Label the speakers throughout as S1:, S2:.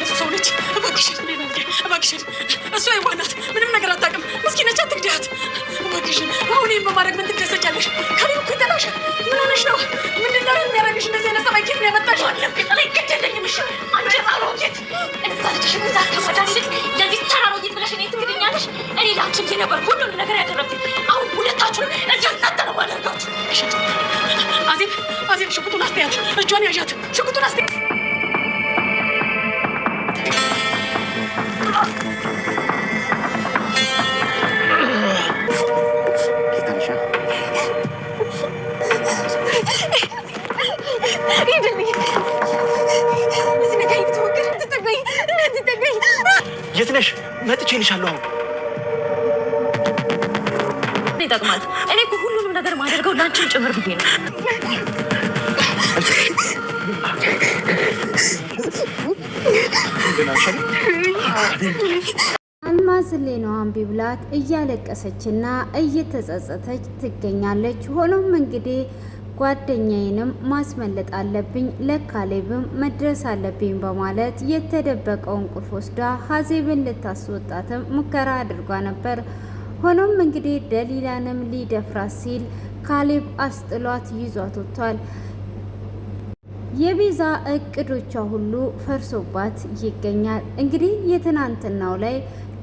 S1: አይነት ሰው ነች? እባክሽን እሷ የዋናት ምንም ነገር አታውቅም። ምስኪን ነች፣ አትግደያት እባክሽን። አሁን ይህን በማድረግ ምን ትደሰቻለሽ? ካሌብ እኮ ይጠላሻል። ምን ሆነሽ ነው? ምንድን ነው የሚያደርግሽ? እንደዚህ አይነት ጸባይ ኬት ነው ያመጣሽ? ቅጠላ ይገደለኝም። እሺ አንቺ አሮጌት እዛ ልጅሽ ምዛ ከመዳን ይልቅ ለዚህ ተራ አሮጌት ብለሽ እኔ ትግድኛለሽ? እኔ ለአንቺ ብዬ ነበር ሁሉንም ነገር ያደረግኩት። አሁን ሁለታችሁን እዚህ እናንተ ነው ማደርጋችሁ። አዜብ ሽጉጡን አስተያት፣ እጇን ያዣት፣ ሽጉጡን አስተያት።
S2: የት ነሽ? መጥቼልሻለሁ።
S1: አሁን ይጠቅማል። እኔ እኮ ሁሉንም ነገር ማደርገው ላንቺም ጭምር ብዬ ነው።
S3: አልማዝ ሌናዋን ቢብላት እያለቀሰችና እየተጸጸተች ትገኛለች። ሆኖም እንግዲህ ጓደኛዬንም ማስመለጥ አለብኝ፣ ለካሌብም መድረስ አለብኝ በማለት የተደበቀውን ቁልፍ ወስዳ ሀዜብን ልታስወጣትም ሙከራ አድርጓ ነበር። ሆኖም እንግዲህ ደሊላንም ሊደፍራት ሲል ካሌብ አስጥሏት ይዟት ወጥቷል። የቤዛ እቅዶቿ ሁሉ ፈርሶባት ይገኛል። እንግዲህ የትናንትናው ላይ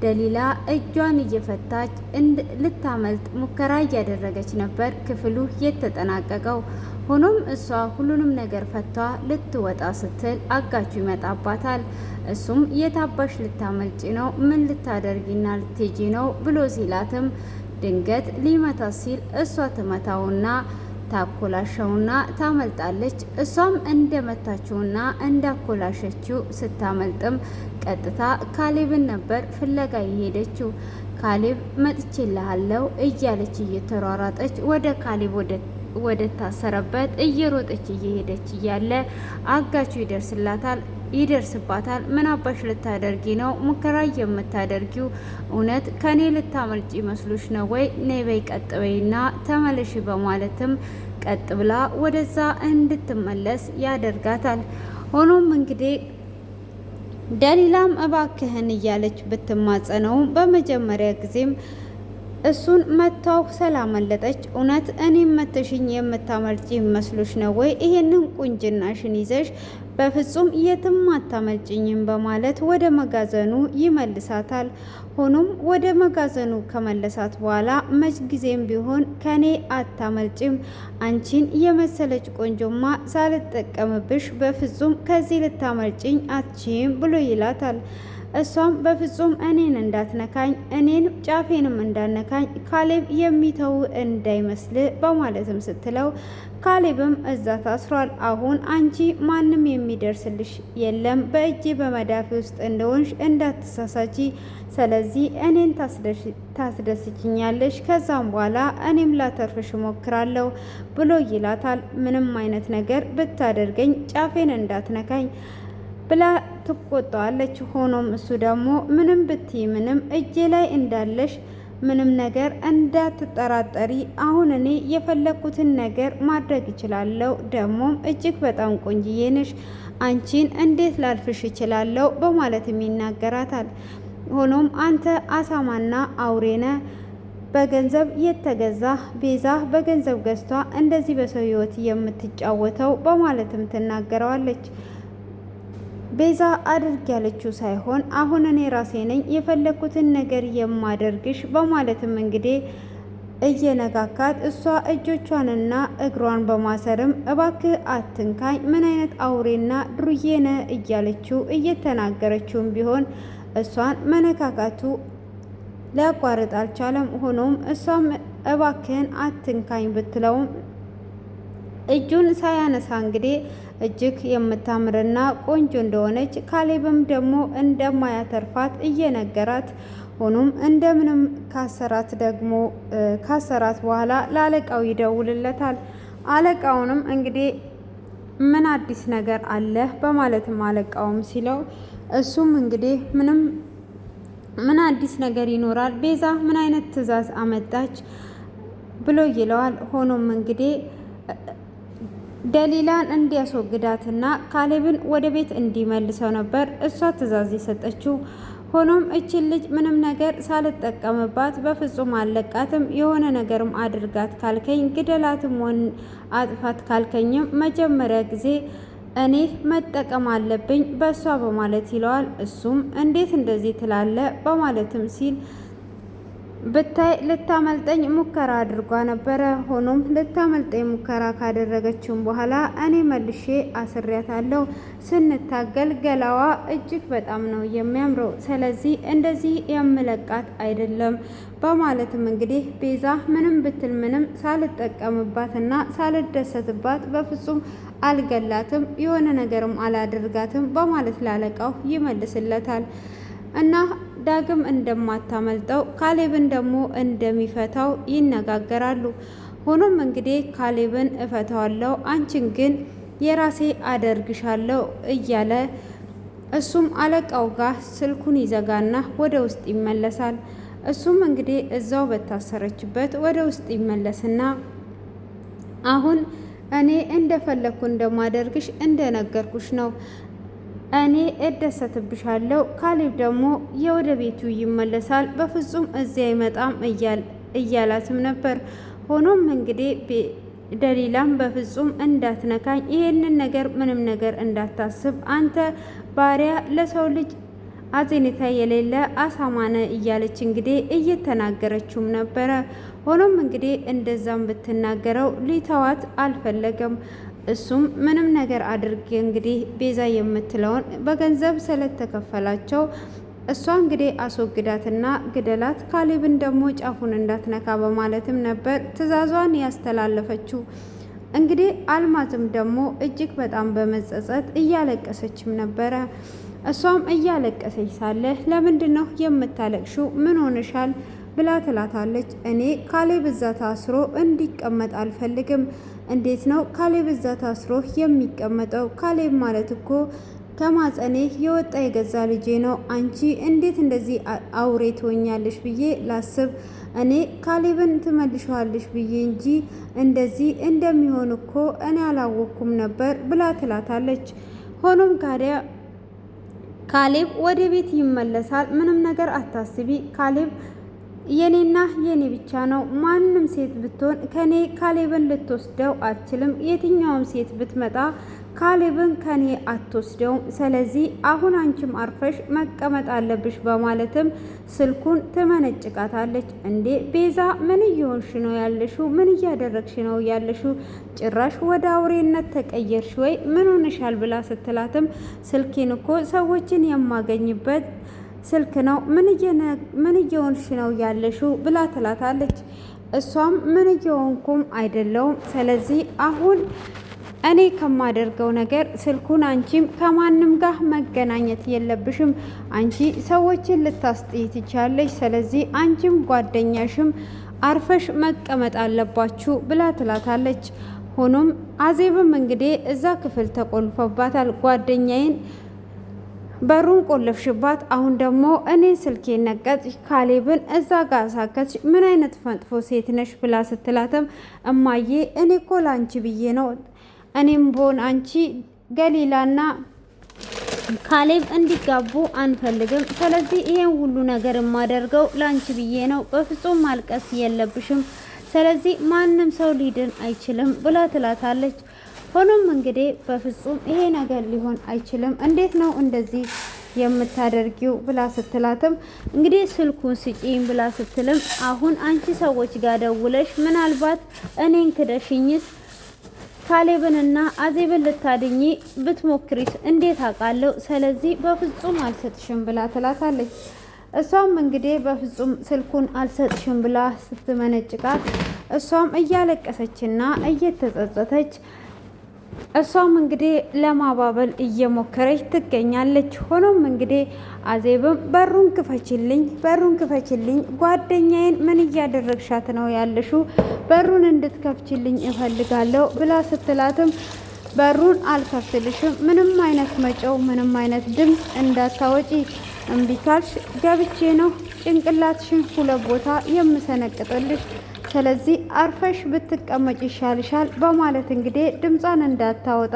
S3: ደሊላ እጇን እየፈታች ልታመልጥ ሙከራ እያደረገች ነበር ክፍሉ የተጠናቀቀው። ሆኖም እሷ ሁሉንም ነገር ፈቷ ልትወጣ ስትል አጋቹ ይመጣባታል። እሱም የታባሽ ልታመልጪ ነው? ምን ልታደርጊና ልትሄጂ ነው ብሎ ሲላትም ድንገት ሊመታ ሲል እሷ ትመታውና ታኮላሸውና ታመልጣለች። እሷም እንደመታችውና እንዳኮላሸችው ስታመልጥም ቀጥታ ካሌብን ነበር ፍለጋ የሄደችው። ካሌብ መጥቼልሃለሁ እያለች እየተሯሯጠች ወደ ካሌብ ወደ ታሰረበት እየሮጠች እየሄደች እያለ አጋቹ ይደርስባታል። ምን አባሽ ልታደርጊ ነው ሙከራ የምታደርጊው? እውነት ከኔ ልታመልጪ መስሎሽ ነው ወይ? ነይ በይ ቀጥ በይና ተመለሽ በማለትም ቀጥ ብላ ወደዛ እንድትመለስ ያደርጋታል። ሆኖም እንግዲህ ደሊላም እባክህን እያለች ብትማጸነውም በመጀመሪያ ጊዜም እሱን መታው ስላመለጠች እውነት እኔም መተሽኝ የምታመልጪ መስሎሽ ነው ወይ? ይሄንን ቁንጅናሽን ይዘሽ በፍጹም የትም አታመልጭኝም በማለት ወደ መጋዘኑ ይመልሳታል። ሆኖም ወደ መጋዘኑ ከመለሳት በኋላ መች ጊዜም ቢሆን ከኔ አታመልጭም፣ አንቺን የመሰለች ቆንጆማ ሳልጠቀምብሽ በፍጹም ከዚህ ልታመልጭኝ አትችይም ብሎ ይላታል። እሷም በፍጹም እኔን እንዳትነካኝ፣ እኔን ጫፌንም እንዳነካኝ ካሌብ የሚተው እንዳይመስል በማለትም ስትለው ካሌብም እዛ ታስሯል። አሁን አንቺ ማንም የሚደርስልሽ የለም፣ በእጄ በመዳፊ ውስጥ እንደሆንሽ እንዳትሳሳቺ፣ ስለዚህ እኔን ታስደስችኛለሽ፣ ከዛም በኋላ እኔም ላተርፍሽ እሞክራለሁ ብሎ ይላታል። ምንም አይነት ነገር ብታደርገኝ ጫፌን እንዳትነካኝ ብላ ትቆጣዋለች። ሆኖም እሱ ደግሞ ምንም ብትይ ምንም እጄ ላይ እንዳለሽ ምንም ነገር እንዳትጠራጠሪ፣ አሁን እኔ የፈለኩትን ነገር ማድረግ እችላለሁ፣ ደግሞም እጅግ በጣም ቆንጅዬ ነሽ፣ አንቺን እንዴት ላልፍሽ እችላለሁ በማለትም ይናገራታል። ሆኖም አንተ አሳማና አውሬነ በገንዘብ የተገዛ ቤዛ በገንዘብ ገዝቷ እንደዚህ በሰው ሕይወት የምትጫወተው በማለትም ትናገረዋለች። ቤዛ አድርግ ያለችው ሳይሆን አሁን እኔ ራሴ ነኝ የፈለኩትን ነገር የማደርግሽ በማለትም እንግዲህ እየነካካት እሷ እጆቿንና እግሯን በማሰርም እባክህ አትንካኝ፣ ምን አይነት አውሬና ዱርዬ ነህ እያለችው እየተናገረችውም ቢሆን እሷን መነካካቱ ሊያቋርጥ አልቻለም። ሆኖም እሷም እባክህን አትንካኝ ብትለውም እጁን ሳያነሳ እንግዲህ እጅግ የምታምርና ቆንጆ እንደሆነች ካሌብም ደግሞ እንደማያተርፋት እየነገራት፣ ሆኖም እንደምንም ካሰራት በኋላ ለአለቃው ይደውልለታል። አለቃውንም እንግዲህ ምን አዲስ ነገር አለ በማለትም አለቃውም ሲለው እሱም እንግዲህ ምን አዲስ ነገር ይኖራል፣ ቤዛ ምን አይነት ትዕዛዝ አመጣች ብሎ ይለዋል። ሆኖም እንግዲህ ደሊላን እንዲያስወግዳትና ካሌብን ወደ ቤት እንዲመልሰው ነበር እሷ ትዕዛዝ የሰጠችው። ሆኖም እችን ልጅ ምንም ነገር ሳልጠቀምባት በፍጹም አለቃትም። የሆነ ነገርም አድርጋት ካልከኝ ግደላትም ሆን አጥፋት ካልከኝም መጀመሪያ ጊዜ እኔ መጠቀም አለብኝ በሷ በማለት ይለዋል። እሱም እንዴት እንደዚህ ትላለ በማለትም ሲል ብታይ ልታመልጠኝ ሙከራ አድርጓ ነበረ። ሆኖም ልታመልጠኝ ሙከራ ካደረገችም በኋላ እኔ መልሼ አስሬያታለሁ። ስንታገል ገላዋ እጅግ በጣም ነው የሚያምረው። ስለዚህ እንደዚህ የምለቃት አይደለም በማለትም እንግዲህ ቤዛ ምንም ብትል ምንም ሳልጠቀምባትና ሳልደሰትባት በፍጹም አልገላትም፣ የሆነ ነገርም አላደርጋትም በማለት ላለቃው ይመልስለታል። እና ዳግም እንደማታመልጠው ካሌብን ደግሞ እንደሚፈታው ይነጋገራሉ። ሆኖም እንግዲህ ካሌብን እፈታዋለሁ፣ አንቺን ግን የራሴ አደርግሻለሁ እያለ እሱም አለቃው ጋር ስልኩን ይዘጋና ወደ ውስጥ ይመለሳል። እሱም እንግዲህ እዛው በታሰረችበት ወደ ውስጥ ይመለስና አሁን እኔ እንደፈለኩ እንደማደርግሽ እንደነገርኩሽ ነው፣ እኔ እደሰትብሻለሁ። ካሌብ ደግሞ የወደ ቤቱ ይመለሳል፣ በፍጹም እዚያ አይመጣም እያላትም ነበር። ሆኖም እንግዲህ ደሊላም በፍጹም እንዳትነካኝ፣ ይሄንን ነገር ምንም ነገር እንዳታስብ፣ አንተ ባሪያ ለሰው ልጅ አዜኔታ የሌለ አሳማነ እያለች እንግዲህ እየተናገረችውም ነበረ። ሆኖም እንግዲህ እንደዛም ብትናገረው ሊተዋት አልፈለገም። እሱም ምንም ነገር አድርጌ እንግዲህ ቤዛ የምትለውን በገንዘብ ስለተከፈላቸው እሷ እንግዲህ አስወግዳትና ግደላት፣ ካሌብን ደግሞ ጫፉን እንዳትነካ በማለትም ነበር ትዕዛዟን ያስተላለፈችው። እንግዲህ አልማዝም ደግሞ እጅግ በጣም በመጸጸት እያለቀሰችም ነበረ። እሷም እያለቀሰች ሳለ ለምንድን ነው የምታለቅሽው? ምን ሆነሻል? ብላ ትላታለች። እኔ ካሌብ እዛ ታስሮ እንዲቀመጥ አልፈልግም። እንዴት ነው ካሌብ እዛ ታስሮ የሚቀመጠው? ካሌብ ማለት እኮ ከማጸኔ የወጣ የገዛ ልጄ ነው። አንቺ እንዴት እንደዚህ አውሬ ትሆኛለሽ ብዬ ላስብ። እኔ ካሌብን ትመልሸዋለሽ ብዬ እንጂ እንደዚህ እንደሚሆን እኮ እኔ አላወቅኩም ነበር ብላ ትላታለች። ሆኖም ካዲያ ካሌብ ወደ ቤት ይመለሳል። ምንም ነገር አታስቢ፣ ካሌብ የኔና የኔ ብቻ ነው። ማንም ሴት ብትሆን ከኔ ካሌብን ልትወስደው አትችልም። የትኛውም ሴት ብትመጣ ካሌብን ከኔ አትወስደውም። ስለዚህ አሁን አንቺም አርፈሽ መቀመጥ አለብሽ በማለትም ስልኩን ትመነጭቃታለች። እንዴ ቤዛ ምን እየሆንሽ ነው ያለሽው? ምን እያደረግሽ ነው ያለሽው? ጭራሽ ወደ አውሬነት ተቀየርሽ ወይ? ምን ሆነሻል? ብላ ስትላትም ስልኬን እኮ ሰዎችን የማገኝበት ስልክ ነው። ምን እየሆንሽ ነው ያለሽው? ብላ ትላታለች። እሷም ምን እየሆንኩም አይደለውም። ስለዚህ አሁን እኔ ከማደርገው ነገር ስልኩን አንቺም ከማንም ጋር መገናኘት የለብሽም። አንቺ ሰዎችን ልታስጥይ ትችያለሽ። ስለዚህ አንቺም ጓደኛሽም አርፈሽ መቀመጥ አለባችሁ ብላ ትላታለች። ሆኖም አዜብም እንግዲህ እዛ ክፍል ተቆልፎባታል። ጓደኛዬን በሩን ቆለፍሽባት፣ አሁን ደግሞ እኔ ስልኬ ነቀጽ፣ ካሌብን እዛ ጋር ሳከች፣ ምን አይነት መጥፎ ሴት ነሽ ብላ ስትላትም እማዬ እኔ እኮ ላንቺ ብዬ ነው፣ እኔም ቦን አንቺ ገሊላና ካሌብ እንዲጋቡ አንፈልግም። ስለዚህ ይሄን ሁሉ ነገር የማደርገው ላንቺ ብዬ ነው። በፍጹም ማልቀስ የለብሽም። ስለዚህ ማንም ሰው ሊድን አይችልም ብላ ትላታለች። ሆኖም እንግዲህ በፍጹም ይሄ ነገር ሊሆን አይችልም፣ እንዴት ነው እንደዚህ የምታደርጊው ብላ ስትላትም እንግዲህ ስልኩን ስጪኝ ብላ ስትልም አሁን አንቺ ሰዎች ጋር ደውለሽ ምናልባት እኔን ክደሽኝስ ካሌብንና አዜብን ልታድኚ ብትሞክሪስ እንዴት አውቃለሁ? ስለዚህ በፍጹም አልሰጥሽም ብላ ትላታለች። እሷም እንግዲህ በፍጹም ስልኩን አልሰጥሽም ብላ ስትመነጭቃት እሷም እያለቀሰችና እየተጸጸተች እሷም እንግዲህ ለማባበል እየሞከረች ትገኛለች። ሆኖም እንግዲህ አዜብም በሩን ክፈችልኝ፣ ጓደኛዬን ምን እያደረግሻት ነው ያለሽው? በሩን እንድትከፍችልኝ እፈልጋለሁ ብላ ስትላትም በሩን አልከፍትልሽም፣ ምንም አይነት መጨው፣ ምንም አይነት ድምፅ እንዳታወጪ፣ እምቢ ካልሽ ገብቼ ነው ጭንቅላትሽን ሁለት ቦታ የምሰነቅጥልሽ። ስለዚህ አርፈሽ ብትቀመጭ ይሻልሻል በማለት እንግዲህ ድምጿን እንዳታወጣ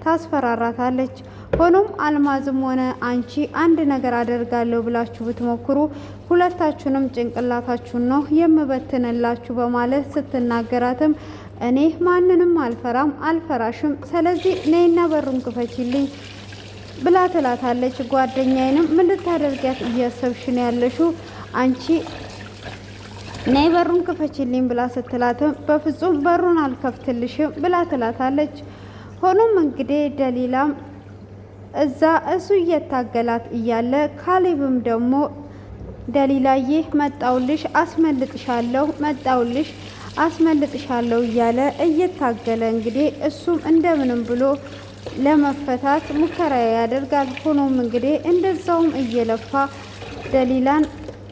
S3: ታስፈራራታለች። ሆኖም አልማዝም ሆነ አንቺ አንድ ነገር አደርጋለሁ ብላችሁ ብትሞክሩ ሁለታችሁንም ጭንቅላታችሁን ነው የምበትንላችሁ በማለት ስትናገራትም እኔ ማንንም አልፈራሽም፣ ስለዚህ ነይና በሩን ክፈችልኝ ብላ ትላታለች። ጓደኛዬንም ምን ልታደርጊያት እያሰብሽ ነው ያለሽው አንቺ ነይ በሩን ክፈችልኝ ብላ ስትላትም በፍጹም በሩን አልከፍትልሽም ብላ ትላታለች። ሆኖም እንግዲህ ደሊላም እሱ እየታገላት እያለ ካሌብም ደግሞ ደሊላዬ መጣውልሽ አስመልጥሻለሁ እያለ እየታገለ እንግዲህ እሱም እንደምንም ብሎ ለመፈታት ሙከራ ያደርጋል። ሆኖም እንግዲህ እንደዛውም እየለፋ ደሊላን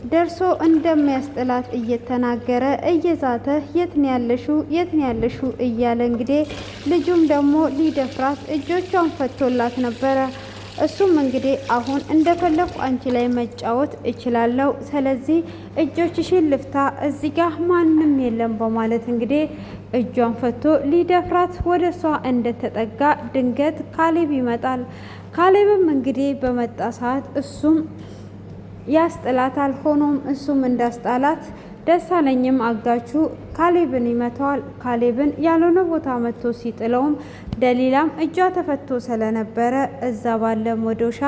S3: ደርሶ እንደሚያስጥላት እየተናገረ እየዛተ የት ነው ያለሽው እያለ እንግዲህ ልጁም ደግሞ ሊደፍራት እጆቿን ፈቶላት ነበረ። እሱም እንግዲህ አሁን እንደፈለኩ አንቺ ላይ መጫወት እችላለሁ፣ ስለዚህ እጆችሽን ልፍታ፣ እዚህ ጋር ማንም የለም በማለት እንግዲህ እጇን ፈቶ ሊደፍራት ወደ እሷ እንደተጠጋ ድንገት ካሌብ ይመጣል። ካሌብም እንግዲህ በመጣ ሰዓት እሱም ያስጥላታል። ሆኖም እሱም እንዳስጣላት ደሳለኝም አጋቹ ካሌብን ይመታዋል። ካሌብን ያልሆነ ቦታ መጥቶ ሲጥለውም ደሊላም እጇ ተፈቶ ስለነበረ እዛ ባለ መዶሻ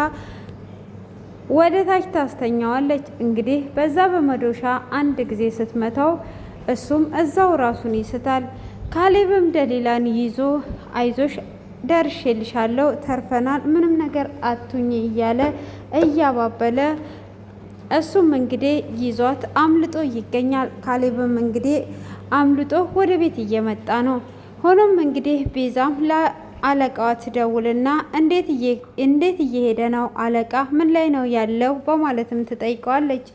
S3: ወደ ታች ታስተኛዋለች። እንግዲህ በዛ በመዶሻ አንድ ጊዜ ስትመታው እሱም እዛው ራሱን ይስታል። ካሌብም ደሊላን ይዞ አይዞሽ ደርሼልሻለሁ፣ ተርፈናል፣ ምንም ነገር አቱኝ እያለ እያባበለ እሱም እንግዲህ ይዟት አምልጦ ይገኛል። ካሌብም እንግዲህ አምልጦ ወደ ቤት እየመጣ ነው። ሆኖም እንግዲህ ቤዛም ለአለቃዋ ትደውልና እንዴት እየሄደ ነው አለቃ፣ ምን ላይ ነው ያለው በማለትም ትጠይቀዋለች።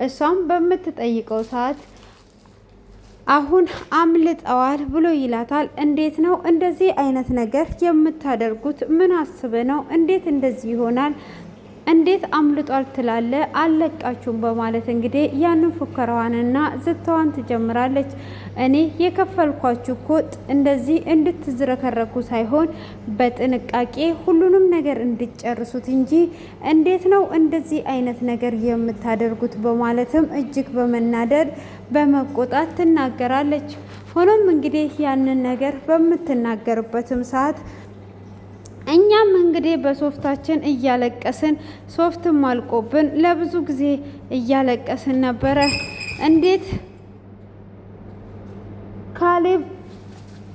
S3: እሷም በምትጠይቀው ሰዓት አሁን አምልጠዋል ብሎ ይላታል። እንዴት ነው እንደዚህ አይነት ነገር የምታደርጉት? ምን አስበ ነው? እንዴት እንደዚህ ይሆናል? እንዴት አምልጧል ትላለ? አለቃችሁም በማለት እንግዲህ ያንን ፉከራዋንና ዝተዋን ትጀምራለች። እኔ የከፈልኳችሁ እኮ እንደዚህ እንድትዝረከረኩ ሳይሆን በጥንቃቄ ሁሉንም ነገር እንድጨርሱት እንጂ እንዴት ነው እንደዚህ አይነት ነገር የምታደርጉት? በማለትም እጅግ በመናደድ በመቆጣት ትናገራለች። ሆኖም እንግዲህ ያንን ነገር በምትናገርበትም ሰዓት እኛም እንግዲህ በሶፍታችን እያለቀስን ሶፍትም አልቆብን ለብዙ ጊዜ እያለቀስን ነበረ። እንዴት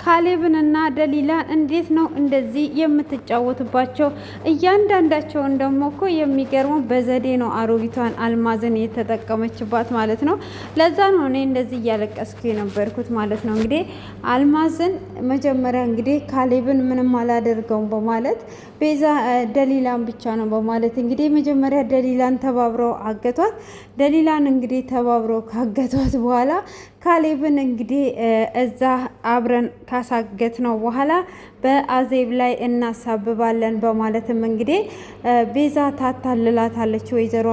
S3: ካሌብንና ደሊላን እንዴት ነው እንደዚህ የምትጫወትባቸው? እያንዳንዳቸውን ደግሞ እኮ የሚገርመው በዘዴ ነው አሮጊቷን አልማዝን የተጠቀመችባት ማለት ነው። ለዛ ነው እኔ እንደዚህ እያለቀስኩ የነበርኩት ማለት ነው። እንግዲህ አልማዝን መጀመሪያ እንግዲህ ካሌብን ምንም አላደርገውም በማለት ቤዛ ደሊላን ብቻ ነው በማለት እንግዲህ መጀመሪያ ደሊላን ተባብረው አገቷት። ደሊላን እንግዲህ ተባብረው ካገቷት በኋላ ካሌብን እንግዲህ እዛ አብረን ካሳገት ነው በኋላ በአዜብ ላይ እናሳብባለን በማለትም እንግዲህ ቤዛ ታታልላታለች ወይዘሮ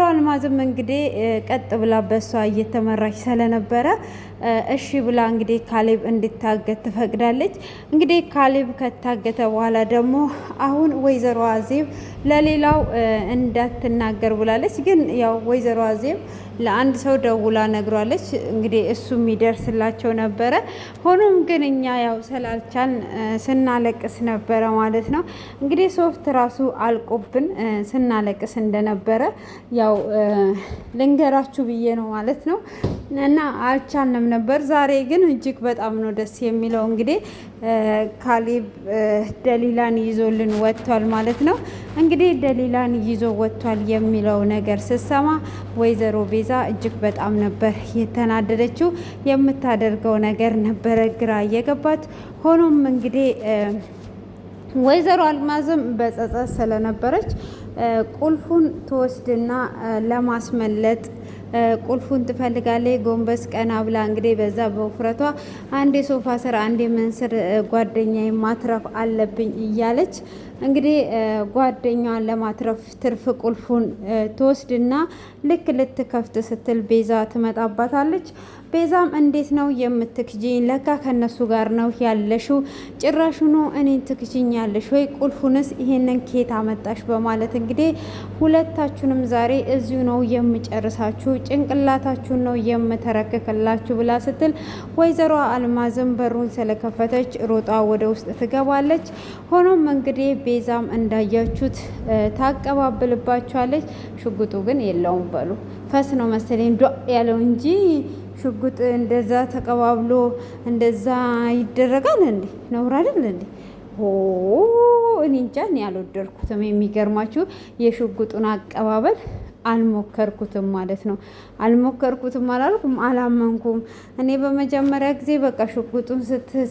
S3: አልማዝም እንግዲህ ቀጥ ብላ በሷ እየተመራች ስለነበረ እሺ ብላ እንግዲህ ካሌብ እንድታገት ትፈቅዳለች። እንግዲህ ካሌብ ከታገተ በኋላ ደግሞ አሁን ወይዘሮ አዜብ ለሌላው እንዳትናገር ብላለች። ግን ያው ወይዘሮ አዜብ ለአንድ ሰው ደውላ ነግሯለች። እንግዲህ እሱም ይደርስላቸው ነበረ። ሆኖም ግን እኛ ያው ስላልቻልን ስናለቅስ ነበረ ማለት ነው። እንግዲህ ሶፍት ራሱ አልቆብን ስናለቅስ እንደነበረ ያው ልንገራችሁ ብዬ ነው ማለት ነው። እና አልቻልንም ነበር። ዛሬ ግን እጅግ በጣም ነው ደስ የሚለው። እንግዲህ ካሌብ ደሊላን ይዞልን ወጥቷል ማለት ነው። እንግዲህ ደሊላን ይዞ ወጥቷል የሚለው ነገር ስሰማ ወይዘሮ ቤዛ እጅግ በጣም ነበር የተናደደችው። የምታደርገው ነገር ነበረ ግራ እየገባት። ሆኖም እንግዲህ ወይዘሮ አልማዝም በጸጸት ስለነበረች ቁልፉን ትወስድና ለማስመለጥ ቁልፉን ትፈልጋለች። ጎንበስ ቀና ብላ እንግዲህ በዛ በውፍረቷ አንዴ ሶፋ ስር አንዴ ምን ስር ጓደኛዬ ማትረፍ አለብኝ እያለች እንግዲህ ጓደኛዋን ለማትረፍ ትርፍ ቁልፉን ትወስድና ልክ ልትከፍት ስትል ቤዛ ትመጣባታለች። ቤዛም እንዴት ነው የምትክጂኝ? ለካ ከነሱ ጋር ነው ያለሽው። ጭራሹኑ እኔን ትክጂኛለሽ ወይ? ቁልፉንስ ይሄንን ኬት አመጣሽ? በማለት እንግዲህ ሁለታችሁንም ዛሬ እዚሁ ነው የምጨርሳችሁ፣ ጭንቅላታችሁን ነው የምተረክክላችሁ ብላ ስትል ወይዘሮ አልማዝም በሩን ስለከፈተች ሮጣ ወደ ውስጥ ትገባለች። ሆኖም እንግዲህ ቤዛም እንዳያችሁት ታቀባብልባችኋለች። ሽጉጡ ግን የለውም። በሉ ፈስ ነው መሰለኝ ዷ ያለው እንጂ ሽጉጥ እንደዛ ተቀባብሎ እንደዛ ይደረጋል እንዴ? ነውር አይደል እንዴ? እኔ እንጃ፣ እኔ አልወደድኩትም። የሚገርማችሁ የሽጉጡን አቀባበል አልሞከርኩትም ማለት ነው። አልሞከርኩትም አላልኩም፣ አላመንኩም። እኔ በመጀመሪያ ጊዜ በቃ ሽጉጡን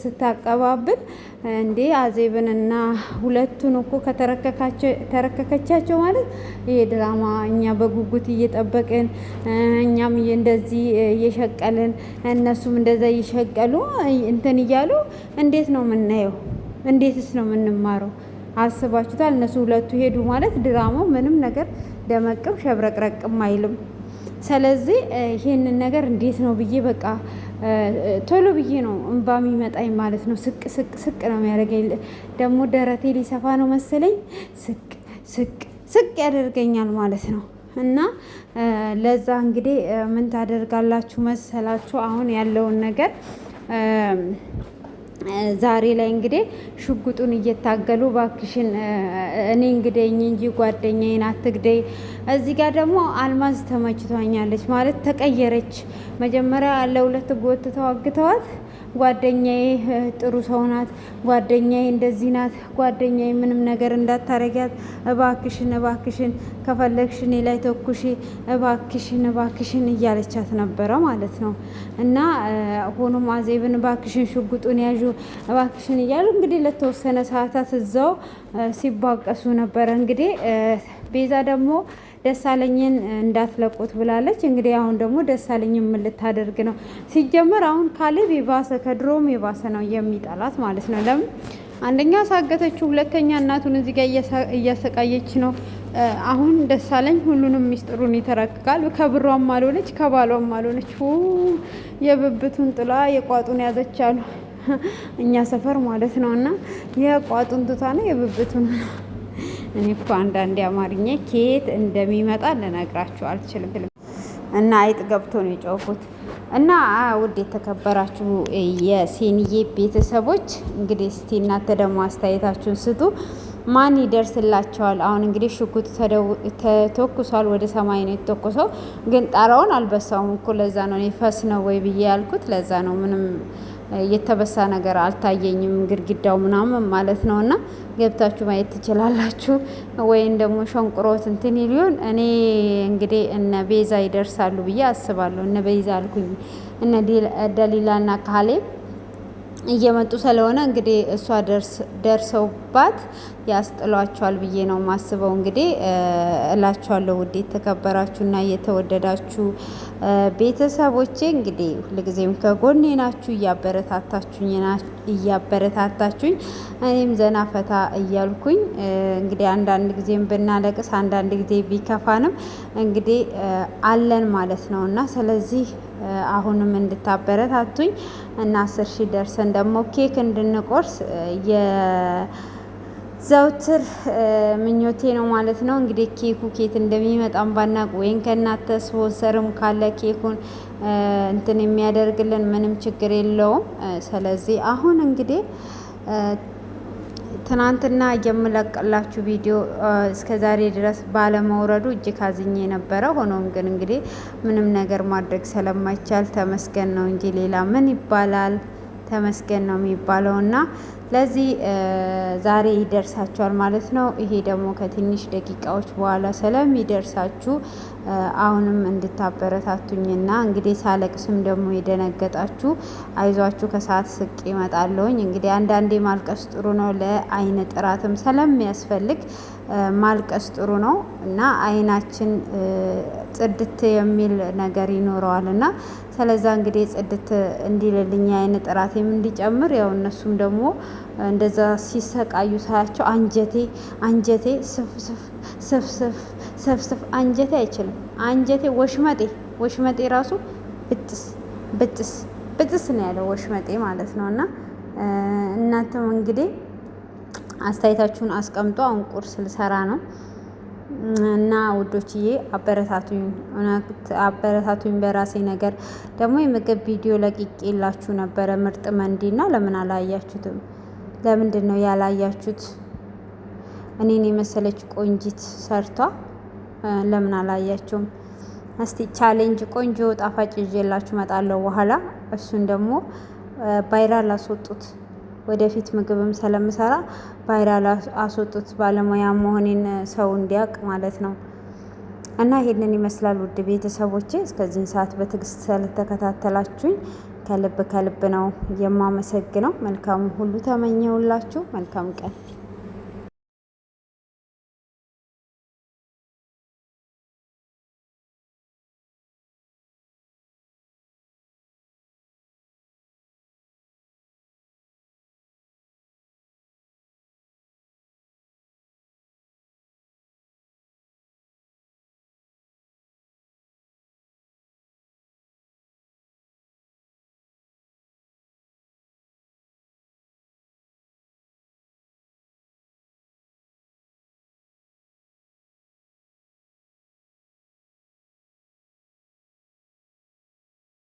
S3: ስታቀባብል እንዴ አዜብንና ሁለቱን እኮ ተረከከቻቸው ማለት ይሄ ድራማ እኛ በጉጉት እየጠበቅን እኛም እንደዚህ እየሸቀልን እነሱም እንደዛ እየሸቀሉ እንትን እያሉ እንዴት ነው የምናየው? እንዴትስ ነው የምንማረው? አስባችሁታል? እነሱ ሁለቱ ሄዱ ማለት ድራማው ምንም ነገር ደመቅም ሸብረቅረቅም አይልም። ስለዚህ ይሄንን ነገር እንዴት ነው ብዬ በቃ ቶሎ ብዬ ነው እንባ የሚመጣኝ ማለት ነው። ስቅ ስቅ ስቅ ነው የሚያደርገኝ። ደግሞ ደረቴ ሊሰፋ ነው መሰለኝ። ስቅ ስቅ ስቅ ያደርገኛል ማለት ነው። እና ለዛ እንግዲህ ምን ታደርጋላችሁ መሰላችሁ? አሁን ያለውን ነገር ዛሬ ላይ እንግዲህ ሽጉጡን እየታገሉ ባክሽን እኔ እንግደኝ እንጂ ጓደኛዬን አትግደይ። እዚህ ጋር ደግሞ አልማዝ ተመችቷኛለች ማለት ተቀየረች። መጀመሪያ ለሁለት ጎትተው አግተዋት ጓደኛዬ ጥሩ ሰው ናት፣ ጓደኛዬ እንደዚህ ናት፣ ጓደኛዬ ምንም ነገር እንዳታረጊያት እባክሽን እባክሽን ከፈለግሽ እኔ ላይ ተኩሺ እባክሽን እባክሽን እያለቻት ነበረ ማለት ነው። እና ሆኖም አዜብን እባክሽን ሽጉጡን ያዡ እባክሽን እያሉ እንግዲህ ለተወሰነ ሰዓታት እዛው ሲባቀሱ ነበረ። እንግዲህ ቤዛ ደግሞ ደሳለኝን እንዳትለቁት ብላለች። እንግዲህ አሁን ደግሞ ደሳለኝን ምን ልታደርግ ነው? ሲጀመር አሁን ካሌብ የባሰ ከድሮም የባሰ ነው የሚጠላት ማለት ነው። ለምን አንደኛ ሳገተችው፣ ሁለተኛ እናቱን እዚህ ጋር እያሰቃየች ነው። አሁን ደሳለኝ ሁሉንም ሚስጥሩን ይተረክካል። ከብሯም አልሆነች ከባሏም አልሆነች። የብብቱን ጥላ የቋጡን ያዘች አሉ እኛ ሰፈር ማለት ነው። እና የቋጡን ትታ ነው የብብቱን ነው። እኔ እኮ አንዳንዴ አማርኛ ከየት እንደሚመጣ ልነግራችሁ አልችልም። እና አይጥ ገብቶ ነው የጮኩት። እና ውድ የተከበራችሁ የሴንዬ ቤተሰቦች እንግዲህ እስቲ እናንተ ደግሞ አስተያየታችሁን ስጡ። ማን ይደርስላቸዋል? አሁን እንግዲህ ሽጉጥ ተተኩሷል፣ ወደ ሰማይ ነው የተተኮሰው፣ ግን ጣራውን አልበሳውም እኮ። ለዛ ነው እኔ ፈስ ነው ወይ ብዬ ያልኩት። ለዛ ነው ምንም የተበሳ ነገር አልታየኝም፣ ግድግዳው ምናምን ማለት ነው። እና ገብታችሁ ማየት ትችላላችሁ። ወይም ደግሞ ሸንቁሮት እንትን ሊሆን እኔ እንግዲህ እነ ቤዛ ይደርሳሉ ብዬ አስባለሁ። እነ ቤዛ አልኩኝ፣ እነ ደሊላና ካሌብ እየመጡ ስለሆነ እንግዲህ እሷ ደርሰውባት ያስጥሏቸዋል ብዬ ነው ማስበው። እንግዲህ እላችኋለሁ ውድ የተከበራችሁና የተወደዳችሁ ቤተሰቦቼ እንግዲህ ሁልጊዜም ከጎኔ ናችሁ፣ እያበረታታችሁኝ እኔም ዘና ፈታ እያልኩኝ እንግዲህ አንዳንድ ጊዜም ብናለቅስ አንዳንድ ጊዜ ቢከፋንም እንግዲህ አለን ማለት ነው እና ስለዚህ አሁንም እንድታበረታቱኝ እና 10 ሺህ ደርሰን ደግሞ ኬክ እንድንቆርስ የዘውትር ምኞቴ ነው ማለት ነው። እንግዲህ ኬኩ ኬት እንደሚመጣም ባናቅ ወይም ከእናንተ ስፖንሰርም ካለ ኬኩን እንትን የሚያደርግልን ምንም ችግር የለውም። ስለዚህ አሁን እንግዲህ ትናንትና የምለቅላችሁ ቪዲዮ እስከ ዛሬ ድረስ ባለመውረዱ እጅግ አዝኜ ነበረ። ሆኖም ግን እንግዲህ ምንም ነገር ማድረግ ስለማይቻል ተመስገን ነው እንጂ ሌላ ምን ይባላል? ተመስገን ነው የሚባለው እና ለዚህ ዛሬ ይደርሳችኋል ማለት ነው። ይሄ ደግሞ ከትንሽ ደቂቃዎች በኋላ ስለሚደርሳችሁ አሁንም እንድታበረታቱኝና እንግዲህ ሳለቅስም ደግሞ የደነገጣችሁ አይዟችሁ፣ ከሰዓት ስቅ ይመጣለሁኝ። እንግዲህ አንዳንዴ ማልቀስ ጥሩ ነው፣ ለአይን ጥራትም ስለሚያስፈልግ ማልቀስ ጥሩ ነው እና አይናችን ጽድት የሚል ነገር ይኖረዋል እና ስለዛ እንግዲህ ጽድት እንዲልልኝ አይን ጥራቴም እንዲጨምር ያው እነሱም ደግሞ እንደዛ ሲሰቃዩ ሳያቸው አንጀቴ ስፍ አንጀቴ አይችልም። አንጀቴ ወሽመጤ ራሱ ብጥስ ነው ያለው ወሽመጤ ማለት ነው። እና እናንተም እንግዲህ አስተያየታችሁን አስቀምጦ። አሁን ቁርስ ልሰራ ነው እና ውዶችዬ አበረታቱኝ በራሴ ነገር። ደግሞ የምግብ ቪዲዮ ለቅቄላችሁ ነበረ ምርጥ መንዲና ለምን አላያችሁትም? ለምንድን ነው ያላያችሁት? እኔን የመሰለች ቆንጂት ሰርቷ ለምን አላያችሁም? እስቲ ቻሌንጅ ቆንጆ ጣፋጭ ይዤላችሁ እመጣለሁ በኋላ። እሱን ደግሞ ቫይራል አስወጡት። ወደፊት ምግብም ስለምሰራ ቫይራል አስወጡት፣ ባለሙያ መሆኔን ሰው እንዲያውቅ ማለት ነው። እና ይሄንን ይመስላል ውድ ቤተሰቦቼ። እስከዚህን ሰዓት በትዕግስት ስለተከታተላችሁኝ ከልብ ነው የማመሰግነው። መልካም ሁሉ ተመኘውላችሁ። መልካም ቀን